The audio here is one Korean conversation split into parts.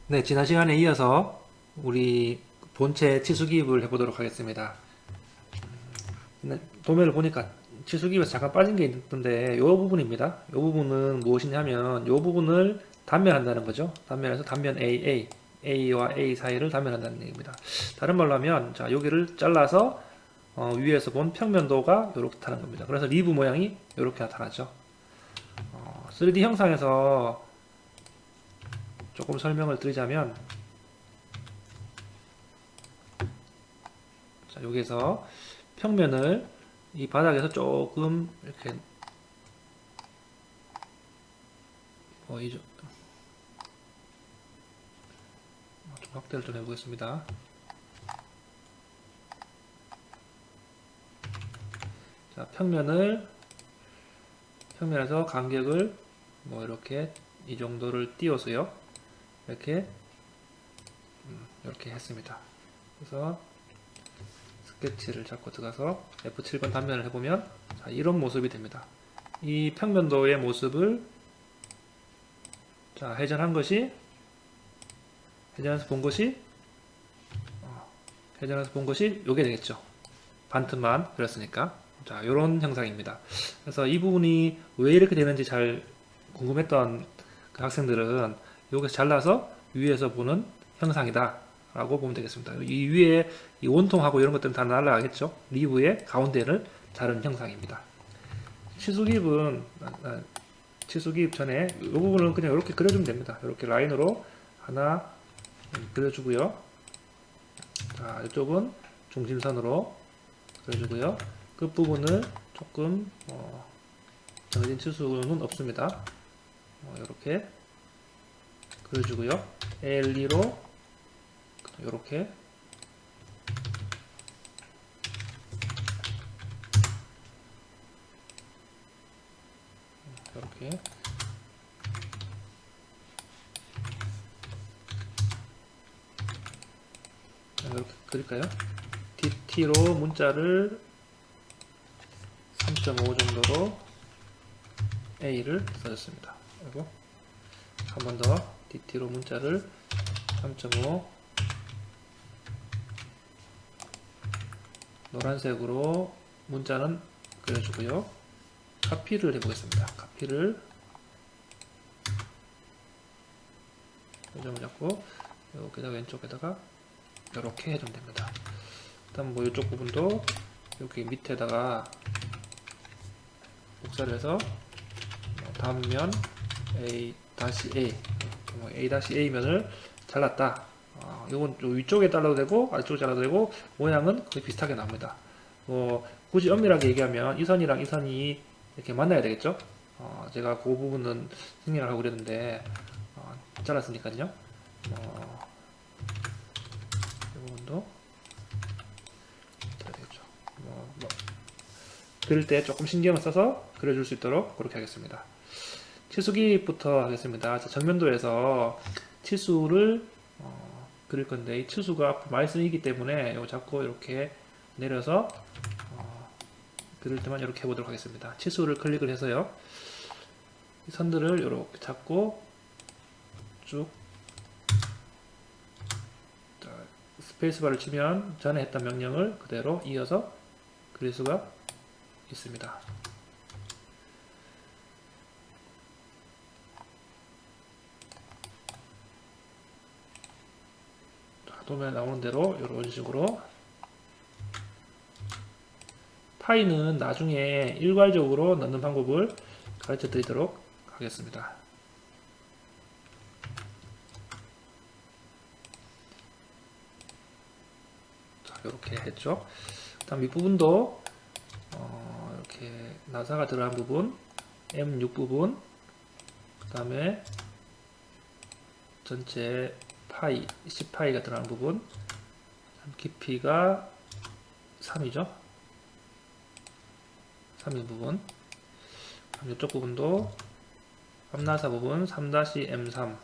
네, 지난 시간에 이어서 우리 본체 치수 기입을 해보도록 하겠습니다. 근데 도면을 보니까 치수 기입에서 잠깐 빠진 게 있는데 이 부분입니다. 이 부분은 무엇이냐면 이 부분을 단면한다는 거죠. 단면해서 단면 A와 A 사이를 단면한다는 얘기입니다. 다른 말로 하면 자 여기를 잘라서 위에서 본 평면도가 이렇게 타는 겁니다. 그래서 리브 모양이 이렇게 나타나죠. 3D 형상에서 조금 설명을 드리자면 자, 여기서 평면을 이 바닥에서 조금 이렇게 좀 확대를 좀 해보겠습니다. 자, 평면에서 간격을 이렇게 이 정도를 띄워서요. 이렇게 이렇게 했습니다. 그래서 스케치를 잡고 들어가서 F7번 단면을 해보면 자, 이런 모습이 됩니다. 이 평면도의 모습을 자, 회전해서 본 것이 요게 되겠죠. 반틈만 그렸으니까. 자, 요런 형상입니다. 그래서 이 부분이 왜 이렇게 되는지 잘 궁금했던 그 학생들은 여기서 잘라서 위에서 보는 형상이다 라고 보면 되겠습니다. 이 위에 이 원통하고 이런 것들은 다 날라가겠죠. 리브의 가운데를 자른 형상입니다. 치수기입은 치수기입 전에 이 부분은 그냥 이렇게 그려주면 됩니다. 이렇게 라인으로 하나 그려주고요. 자, 이쪽은 중심선으로 그려주고요. 끝부분을 조금 정해진 치수는 없습니다. 이렇게 그려주고요. L2로 이렇게 이렇게 그릴까요? DT로 문자를 3.5 정도로 A를 써줬습니다. 그리고 한 번 더 DT로 문자를 3.5 노란색으로 문자는 그려주고요. 카피를 해보겠습니다. 카피를 요점을 잡고 여기다가 왼쪽에다가 이렇게 해주면 됩니다. 일단 이쪽 부분도 여기 밑에다가 복사를 해서 단면 A-A A-A면을 잘랐다. 이건 위쪽에 잘라도 되고 아래쪽에 잘라도 되고 모양은 거의 비슷하게 나옵니다. 굳이 엄밀하게 얘기하면 이 선이랑 이 선이 이렇게 만나야 되겠죠. 제가 그 부분은 생략을 하고 그랬는데 잘랐으니까요. 이 부분도 되겠죠. 그릴 때 조금 신경을 써서 그려줄 수 있도록 그렇게 하겠습니다. 치수기부터 하겠습니다. 정면도에서 치수를 그릴 건데 이 치수가 말씀이기 때문에 이거 잡고 이렇게 내려서 그릴 때만 이렇게 해보도록 하겠습니다. 치수를 클릭을 해서요. 이 선들을 이렇게 잡고 쭉 스페이스바를 치면 전에 했던 명령을 그대로 이어서 그릴 수가 있습니다. 도면에 나오는 대로 이런 식으로 파이는 나중에 일괄적으로 넣는 방법을 가르쳐 드리도록 하겠습니다. 자, 이렇게 했죠. 다음 윗부분도 이렇게 나사가 들어간 부분, M6 부분, 그 다음에 전체 파이, 10파이가 들어간 부분, 깊이가 3이죠. 3인 부분. 이쪽 부분도 앞나사 부분 3-M3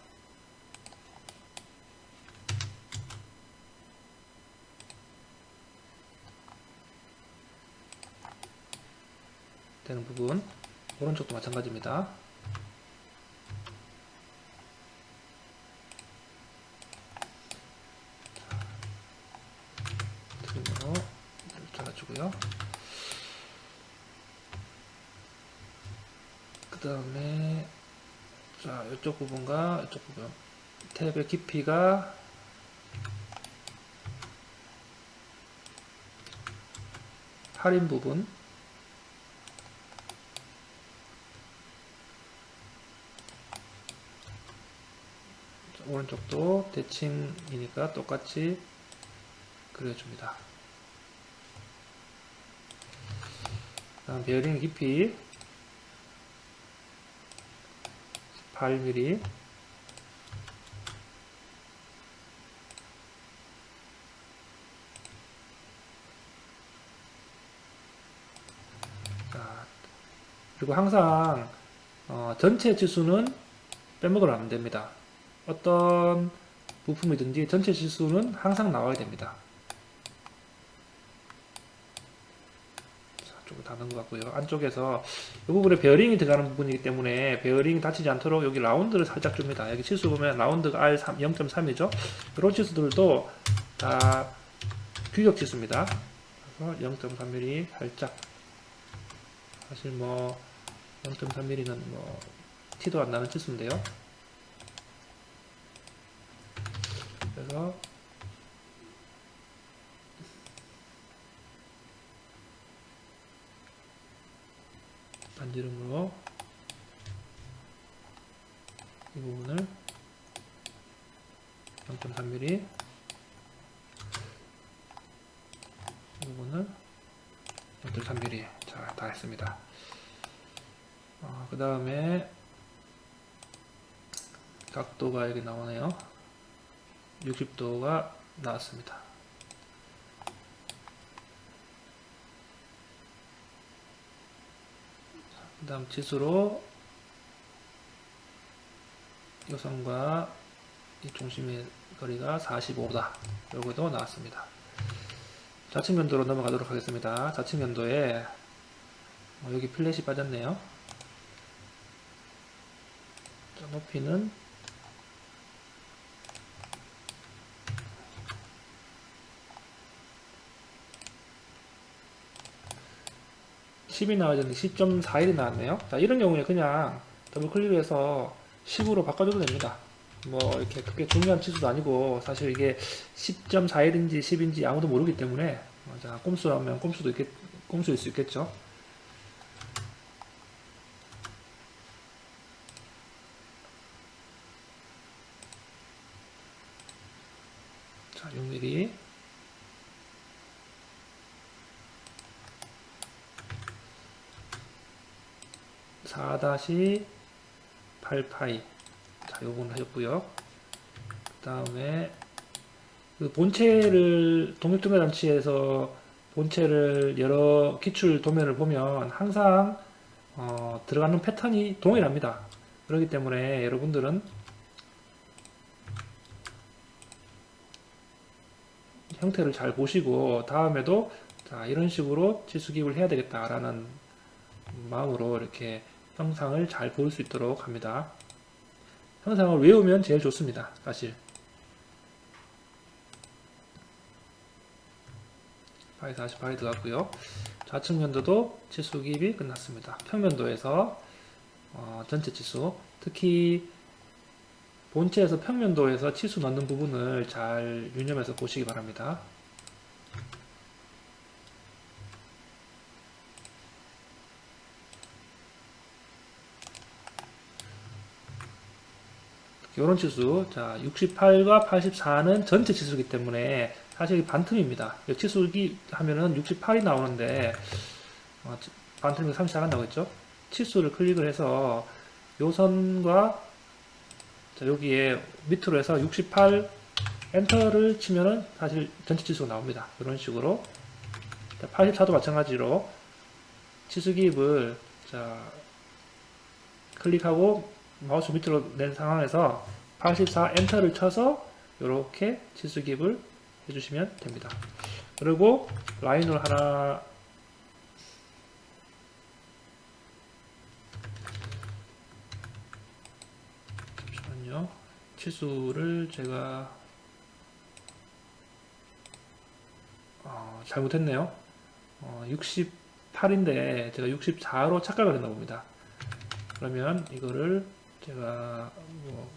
되는 부분, 오른쪽도 마찬가지입니다. 되고요. 그 다음에 자 이쪽 부분과 이쪽 부분 탭의 깊이가 할인 부분 오른쪽도 대칭이니까 똑같이 그려줍니다. 다음 베어링 깊이 18mm 자, 그리고 항상 전체 치수는 빼먹으면 안 됩니다. 어떤 부품이든지 전체 치수는 항상 나와야 됩니다. 조금 다른 것 같고요. 안쪽에서 이 부분에 베어링이 들어가는 부분이기 때문에 베어링이 다치지 않도록 여기 라운드를 살짝 줍니다. 여기 치수 보면 라운드가 R3, 0.3이죠. 이런 치수들도 다 규격 치수입니다. 그래서 0.3mm 살짝 사실 뭐 0.3mm는 뭐 티도 안 나는 치수인데요. 그래서 반지름으로 이 부분을 0.3mm 이 부분을 0.3mm 자, 다 했습니다. 그 다음에 각도가 여기 나오네요. 60도가 나왔습니다. 그 다음 치수로 이 선과 이 중심의 거리가 45다. 요거도 나왔습니다. 좌측 면도로 넘어가도록 하겠습니다. 좌측 면도에 여기 플랫이 빠졌네요. 자, 높이는 10이 나와야 되는데 10.41이 나왔네요. 자, 이런 경우에 그냥 더블 클릭해서 10으로 바꿔줘도 됩니다. 뭐 이렇게 그렇게 중요한 치수도 아니고 사실 이게 10.41인지 10인지 아무도 모르기 때문에 자, 꼼수라면 꼼수일 수 있겠죠. 자, 6mm 4-8파이 자, 요건 하셨고요. 그 다음에 그 본체를 독립도면장치에서 본체를 여러 기출 도면을 보면 항상 들어가는 패턴이 동일합니다. 그렇기 때문에 여러분들은 형태를 잘 보시고 다음에도 자, 이런 식으로 치수기입을 해야 되겠다라는 마음으로 이렇게 형상을 잘 볼 수 있도록 합니다. 형상을 외우면 제일 좋습니다. 사실 파이 48이 들어갔고요. 좌측 면도도 치수 기입이 끝났습니다. 평면도에서 전체 치수, 특히 본체에서 평면도에서 치수 넣는 부분을 잘 유념해서 보시기 바랍니다. 이런 치수, 자 68과 84는 전체 치수이기 때문에 사실 반틈입니다. 치수기 하면은 68이 나오는데 반틈이 34가 나오고 있죠. 치수를 클릭을 해서 요 선과 자, 여기에 밑으로 해서 68 엔터를 치면은 사실 전체 치수가 나옵니다. 이런 식으로 84도 마찬가지로 치수 기입을 자 클릭하고 마우스 밑으로 낸 상황에서 84 엔터를 쳐서 이렇게 치수 기입을 해주시면 됩니다. 그리고 라인을 하나 잠시만요. 치수를 제가 잘못했네요. 68인데 제가 64로 착각을 했나 봅니다. 그러면 이거를 제가 뭐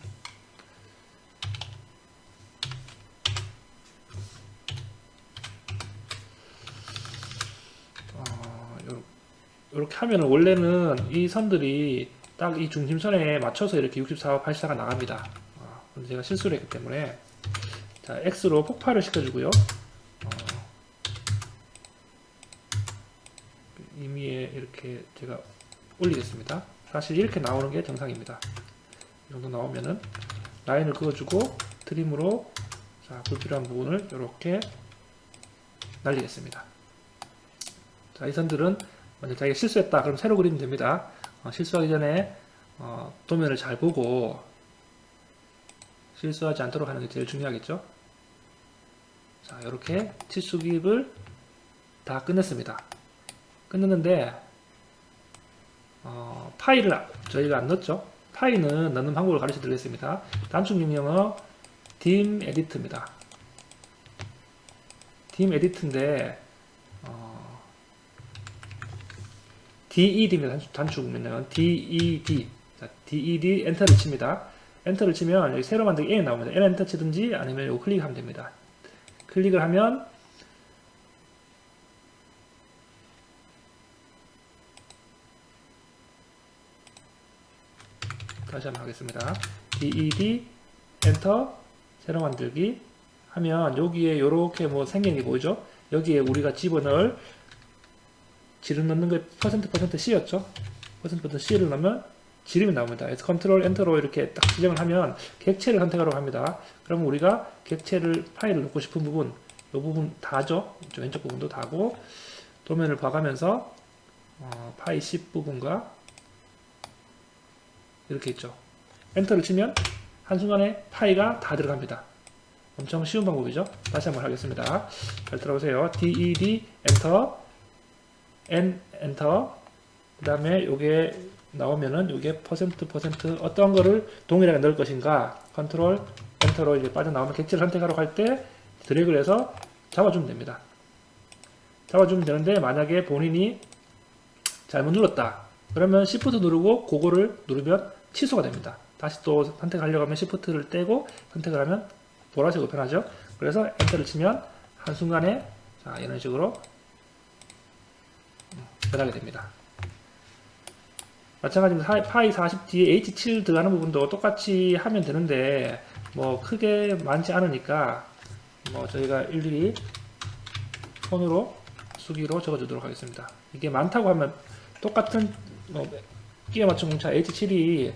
이렇게 하면은 원래는 이 선들이 딱 이 중심선에 맞춰서 이렇게 64와 84가 나갑니다. 근데 제가 실수를 했기 때문에 자, X로 폭발을 시켜주고요. 임의에 이렇게 제가 올리겠습니다. 사실 이렇게 나오는 게 정상입니다. 이 정도 나오면은 라인을 그어주고 트림으로 자, 불필요한 부분을 이렇게 날리겠습니다. 자, 이 선들은 먼저 자기가 실수했다. 그럼 새로 그리면 됩니다. 실수하기 전에 도면을 잘 보고 실수하지 않도록 하는 게 제일 중요하겠죠. 자, 이렇게 치수기입을 다 끝냈습니다. 끝냈는데 파일을 저희가 안 넣었죠. 파일은 넣는 방법을 가르쳐 드리겠습니다. 단축 명령어 dim edit입니다. dim edit인데 DED입니다. 단축 명령은 DED. 자, DED 엔터를 칩니다. 엔터를 치면 여기 새로 만들기 N 나옵니다. N 엔터 치든지 아니면 이거 클릭하면 됩니다. 클릭을 하면 다시 한번 하겠습니다. DED 엔터 새로 만들기 하면 여기에 이렇게 뭐 생긴 게 보이죠? 여기에 우리가 집어넣을 지름 넣는 게 %C였죠? %C를 넣으면 지름이 나옵니다. 그래서 컨트롤 엔터로 이렇게 딱 지정을 하면 객체를 선택하라고 합니다. 그러면 우리가 객체를 파일을 넣고 싶은 부분, 이 부분 다죠? 왼쪽 부분도 다고 도면을 봐가면서 파이 10 부분과 이렇게 있죠. 엔터를 치면 한순간에 파이가 다 들어갑니다. 엄청 쉬운 방법이죠. 다시 한번 하겠습니다. 잘 들어보세요. DED 엔터 N 엔터 그 다음에 요게 나오면은 요게 %% 어떤 거를 동일하게 넣을 것인가 컨트롤 엔터로 이제 빠져나오면 객체를 선택하라고 할 때 드래그를 해서 잡아주면 됩니다. 잡아주면 되는데 만약에 본인이 잘못 눌렀다 그러면 Shift 누르고 그거를 누르면 취소가 됩니다. 다시 또 선택하려고 하면 Shift를 떼고 선택을 하면 보라색으로 변하죠. 그래서 엔터를 치면 한순간에 자, 이런 식으로 변하게 됩니다. 마찬가지로 파이 40 뒤에 H7 들어가는 부분도 똑같이 하면 되는데 뭐 크게 많지 않으니까 뭐 저희가 일일이 손으로 수기로 적어주도록 하겠습니다. 이게 많다고 하면 똑같은 뭐 끼워 맞춘 공차 H7이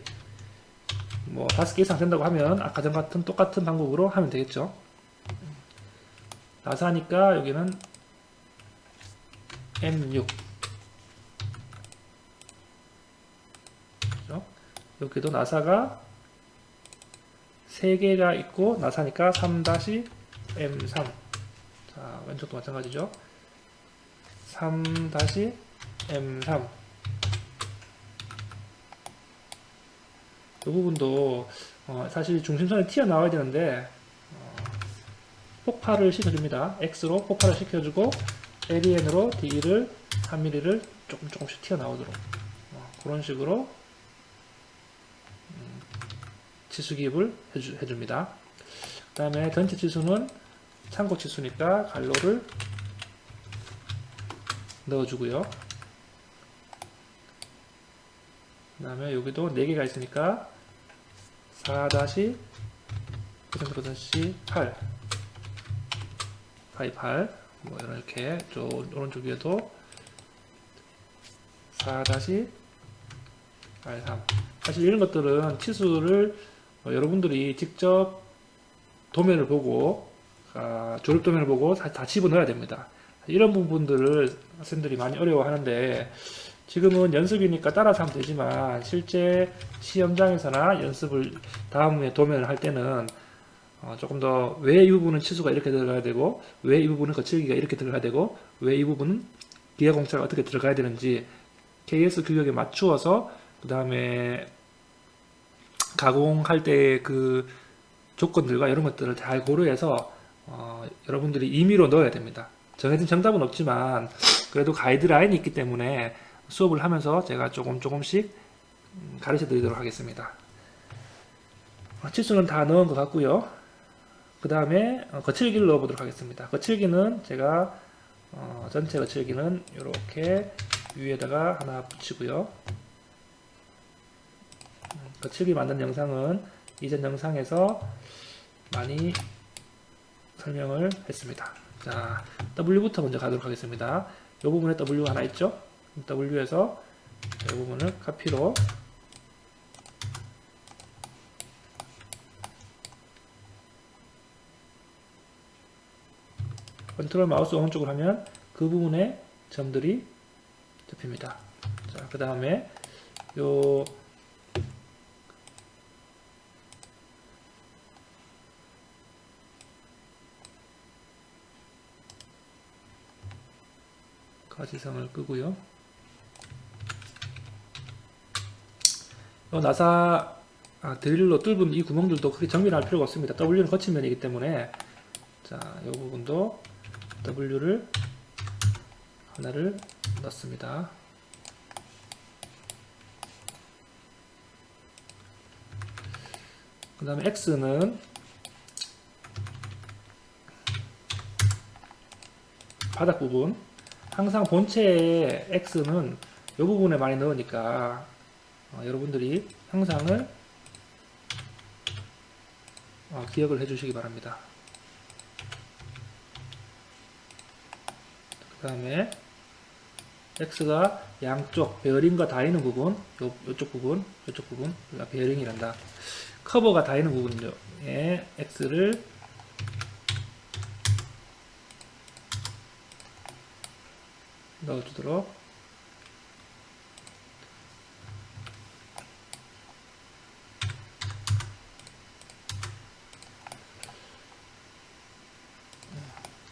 뭐 5개 이상 된다고 하면 아까 전 같은 똑같은 방법으로 하면 되겠죠. 나사니까 여기는 M6 여기도 나사가 3개가 있고 나사니까 3-M3 자 왼쪽도 마찬가지죠. 3-M3 이 부분도 사실 중심선에 튀어나와야 되는데 폭발을 시켜줍니다. X로 폭발을 시켜주고 LEN으로 D를 3mm를 조금씩 튀어나오도록 그런 식으로 치수기입을 해줍니다. 그 다음에 전체 치수는 참고 치수니까 갈로를 넣어주고요. 그 다음에 여기도 4개가 있으니까 4-%C 8 파이 8 뭐 이렇게 오른쪽 위에도 4-R3 사실 이런 것들은 치수를 여러분들이 직접 도면을 보고 조립 도면을 보고 다 집어넣어야 됩니다. 이런 부분들을 학생들이 많이 어려워하는데 지금은 연습이니까 따라서 하면 되지만 실제 시험장에서나 연습을 다음에 도면을 할 때는 조금 더 왜 이 부분은 치수가 이렇게 들어가야 되고 왜 이 부분은 거칠기가 이렇게 들어가야 되고 왜 이 부분은 기하공차가 어떻게 들어가야 되는지 KS 규격에 맞추어서 그 다음에 가공할 때 그 조건들과 이런 것들을 잘 고려해서 여러분들이 임의로 넣어야 됩니다. 정해진 정답은 없지만 그래도 가이드라인이 있기 때문에 수업을 하면서 제가 조금씩 가르쳐 드리도록 하겠습니다. 치수는 다 넣은 것 같고요. 그 다음에 거칠기를 넣어 보도록 하겠습니다. 거칠기는 제가 전체 거칠기는 이렇게 위에다가 하나 붙이고요. 거칠기 만든 영상은 이전 영상에서 많이 설명을 했습니다. 자, W부터 먼저 가도록 하겠습니다. 이 부분에 W 하나 있죠? W에서 이 부분을 카피로 컨트롤 마우스 오른쪽으로 하면 그 부분에 점들이 잡힙니다. 자, 그 다음에 요 가지성을 끄고요. 요 나사 드릴로 뚫은 이 구멍들도 크게 정밀할 필요가 없습니다. W는 거친 면이기 때문에 자, 이 부분도 W를 하나를 넣습니다. 그 다음에 X는 바닥 부분, 항상 본체의 X는 이 부분에 많이 넣으니까 여러분들이 형상을 기억을 해주시기 바랍니다. 그 다음에 X가 양쪽 베어링과 닿이는 부분, 요쪽 부분, 베어링이란다. 커버가 닿이는 부분에 X를 넣어주도록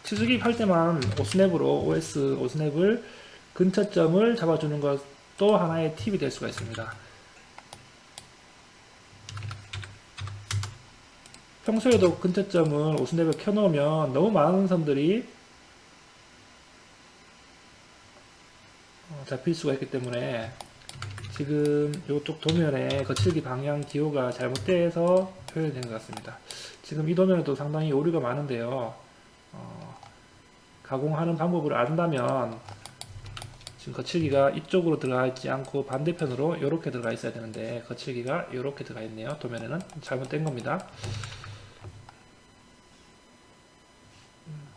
치수기 할 때만 오스냅으로 OS 오스냅을 근처점을 잡아주는 것도 하나의 팁이 될 수가 있습니다. 평소에도 근처점을 오스냅을 켜놓으면 너무 많은 섬들이 잡힐 수가 있기 때문에 지금 이쪽 도면에 거칠기 방향 기호가 잘못돼서 표현된 것 같습니다. 지금 이 도면에도 상당히 오류가 많은데요. 가공하는 방법을 안다면 지금 거칠기가 이쪽으로 들어가 있지 않고 반대편으로 이렇게 들어가 있어야 되는데 거칠기가 이렇게 들어가 있네요. 도면에는 잘못된 겁니다.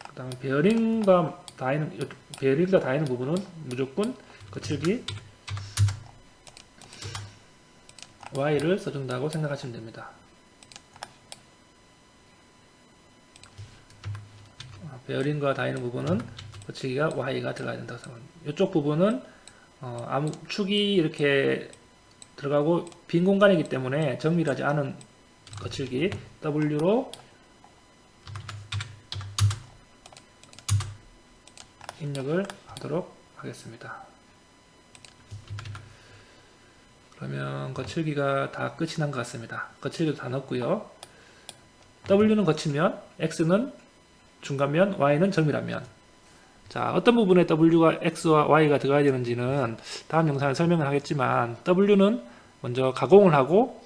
그 다음에 베어링과 닿이는 부분은 무조건 거칠기 Y를 써준다고 생각하시면 됩니다. 베어링과 닿이는 부분은 거칠기가 Y가 들어가야 된다고 생각합니다. 이쪽 부분은 아무 축이 이렇게 들어가고 빈 공간이기 때문에 정밀하지 않은 거칠기 W로 입력을 하도록 하겠습니다. 그러면 거칠기가 다 끝이 난 것 같습니다. 거칠기도 다 넣었고요. W는 거치면, X는 중간면, Y는 정밀한. 자, 어떤 부분에 W가 X와 Y가 들어가야 되는지는 다음 영상에 설명을 하겠지만 W는 먼저 가공을 하고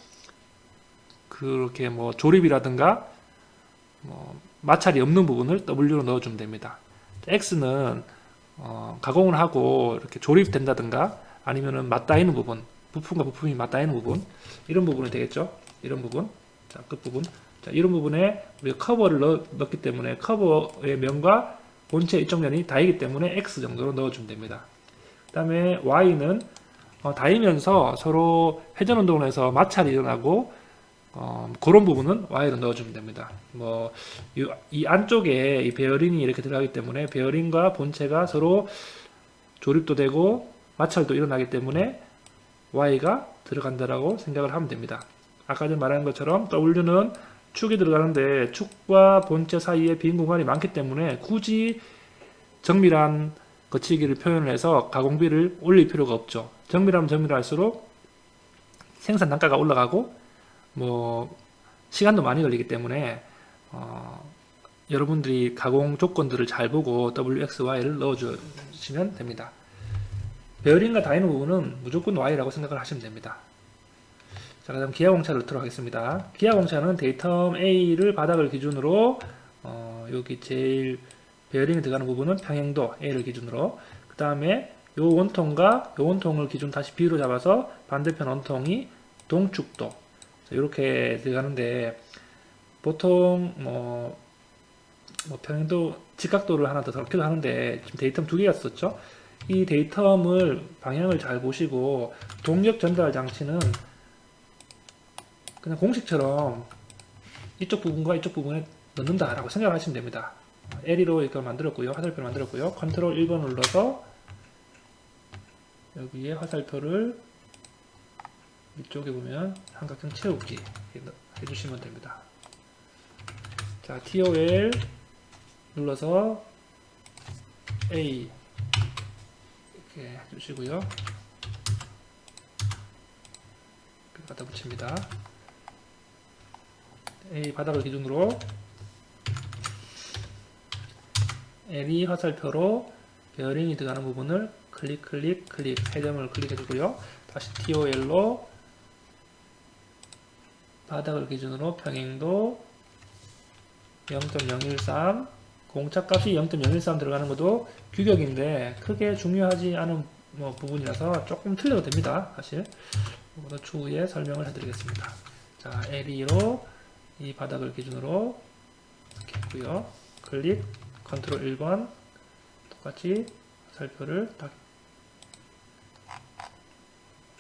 그렇게 뭐 조립이라든가 뭐 마찰이 없는 부분을 W로 넣어주면 됩니다. X는 가공을 하고 이렇게 조립된다든가 아니면은 맞닿이는 부분, 부품과 부품이 맞닿이는 부분, 이런 부분이 되겠죠. 이런 부분, 자, 끝부분. 자, 이런 부분에 우리가 커버를 넣었기 때문에 커버의 면과 본체 이쪽 면이 닿이기 때문에 X 정도로 넣어주면 됩니다. 그 다음에 Y는 닿이면서 서로 회전 운동을 해서 마찰이 일어나고 그런 부분은 Y로 넣어주면 됩니다. 뭐 이 안쪽에 이 베어링이 이렇게 들어가기 때문에 베어링과 본체가 서로 조립도 되고 마찰도 일어나기 때문에 Y가 들어간다라고 생각을 하면 됩니다. 아까 전에 말한 것처럼 W는 축이 들어가는데 축과 본체 사이에 빈 공간이 많기 때문에 굳이 정밀한 거치기를 표현을 해서 가공비를 올릴 필요가 없죠. 정밀하면 정밀할수록 생산 단가가 올라가고 뭐 시간도 많이 걸리기 때문에 여러분들이 가공 조건들을 잘 보고 WXY를 넣어주시면 됩니다. 베어링과 다이너 부분은 무조건 Y라고 생각을 하시면 됩니다. 자, 그다음 기아 공차를 넣도록 하겠습니다. 기아 공차는 데이텀 A를 바닥을 기준으로 여기 제일 베어링이 들어가는 부분은 평행도 A를 기준으로, 그 다음에 요 원통과 요 원통을 기준 다시 B로 잡아서 반대편 원통이 동축도, 이렇게 들어가는데 보통 평행도 직각도를 하나 더 넣기도 하는데 지금 데이텀 두 개가 썼죠. 이 데이텀을 방향을 잘 보시고 동력 전달 장치는 그냥 공식처럼 이쪽 부분과 이쪽 부분에 넣는다라고 생각하시면 됩니다. LE로 이걸 만들었고요. 화살표를 만들었고요. 컨트롤 1번 눌러서 여기에 화살표를 이쪽에 보면 삼각형 채우기 해주시면 됩니다. 자, TOL 눌러서 A 이렇게 해주시고요. 이렇게 갖다 붙입니다. A 바닥을 기준으로 LE 화살표로 베어링이 들어가는 부분을 클릭 클릭 클릭 3점을 클릭해주고요. 다시 TOL로 바닥을 기준으로 평행도 0.013 공차값이 0.013 들어가는 것도 규격인데 크게 중요하지 않은 부분이라서 조금 틀려도 됩니다. 사실 이거도 추후에 설명을 해드리겠습니다. 자, LE로 이 바닥을 기준으로 이렇게 했고요. 클릭 컨트롤 1번 똑같이 화살표를 딱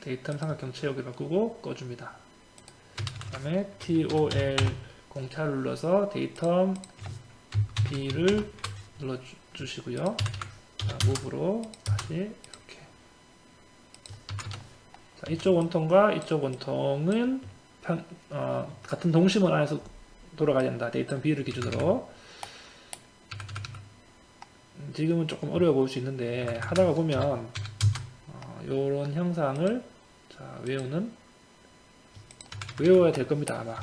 데이텀 삼각형 채우기를 바꾸고 꺼줍니다. 그 다음에 TOL 공차를 눌러서 데이텀 B를 눌러주시고요. 자, 무브로 다시 이렇게. 자, 이쪽 원통과 이쪽 원통은 같은 동심원 안에서 돌아가야 된다. 데이텀 B를 기준으로. 지금은 조금 어려워 보일 수 있는데 하다가 보면 이런 형상을 자, 외워야 될 겁니다. 아마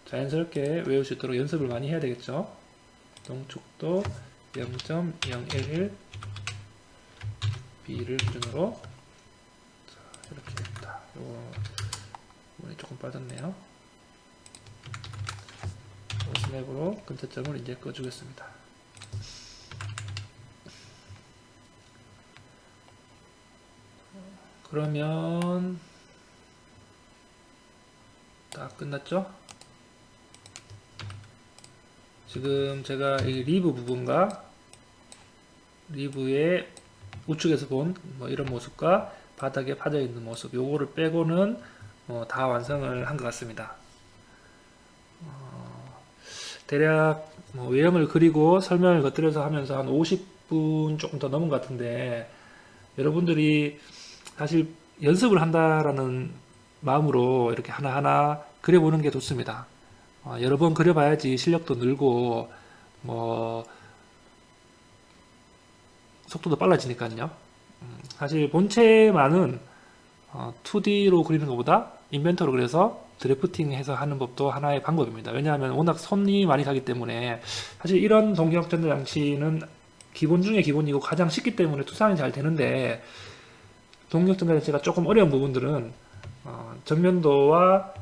자연스럽게 외울 수 있도록 연습을 많이 해야 되겠죠. 동축도 0.011 B를 기준으로 자, 이렇게 됩니다. 요 부분이 조금 빠졌네요. 스냅으로 근처점을 이제 꺼주겠습니다. 그러면 다 끝났죠? 지금 제가 이 리브 부분과 리브의 우측에서 본 이런 모습과 바닥에 파져 있는 모습 요거를 빼고는 다 완성을 한 것 같습니다. 대략 외형을 그리고 설명을 곁들여서 하면서 한 50분 조금 더 넘은 것 같은데 여러분들이 사실 연습을 한다라는 마음으로 이렇게 하나하나 그려보는 게 좋습니다. 여러 번 그려봐야지 실력도 늘고 속도도 빨라지니까요. 사실 본체만은 2D로 그리는 것보다 인벤터로 그려서 드래프팅 해서 하는 법도 하나의 방법입니다. 왜냐하면 워낙 손이 많이 가기 때문에 사실 이런 동력 전달 장치는 기본 중에 기본이고 가장 쉽기 때문에 투상이 잘 되는데 동력 전달 장치가 조금 어려운 부분들은 전면도와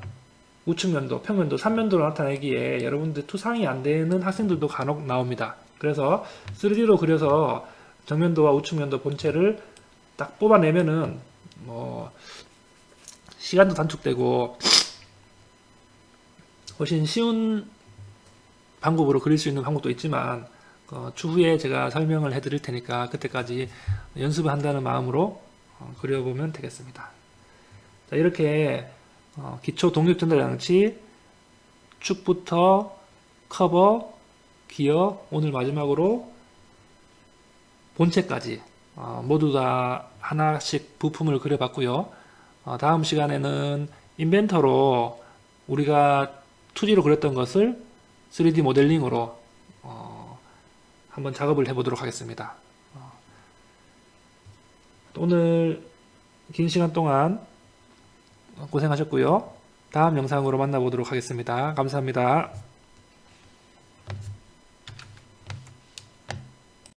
우측면도, 평면도, 3면도로 나타내기에 여러분들 투상이 안 되는 학생들도 간혹 나옵니다. 그래서 3D로 그려서 정면도와 우측면도 본체를 딱 뽑아내면은 시간도 단축되고 훨씬 쉬운 방법으로 그릴 수 있는 방법도 있지만 추후에 제가 설명을 해드릴 테니까 그때까지 연습을 한다는 마음으로 그려보면 되겠습니다. 자, 이렇게 기초 동력 전달 장치 축부터 커버, 기어, 오늘 마지막으로 본체까지 모두 다 하나씩 부품을 그려봤고요. 다음 시간에는 인벤터로 우리가 2D로 그렸던 것을 3D 모델링으로 한번 작업을 해보도록 하겠습니다. 오늘 긴 시간 동안 고생하셨고요. 다음 영상으로 만나보도록 하겠습니다. 감사합니다.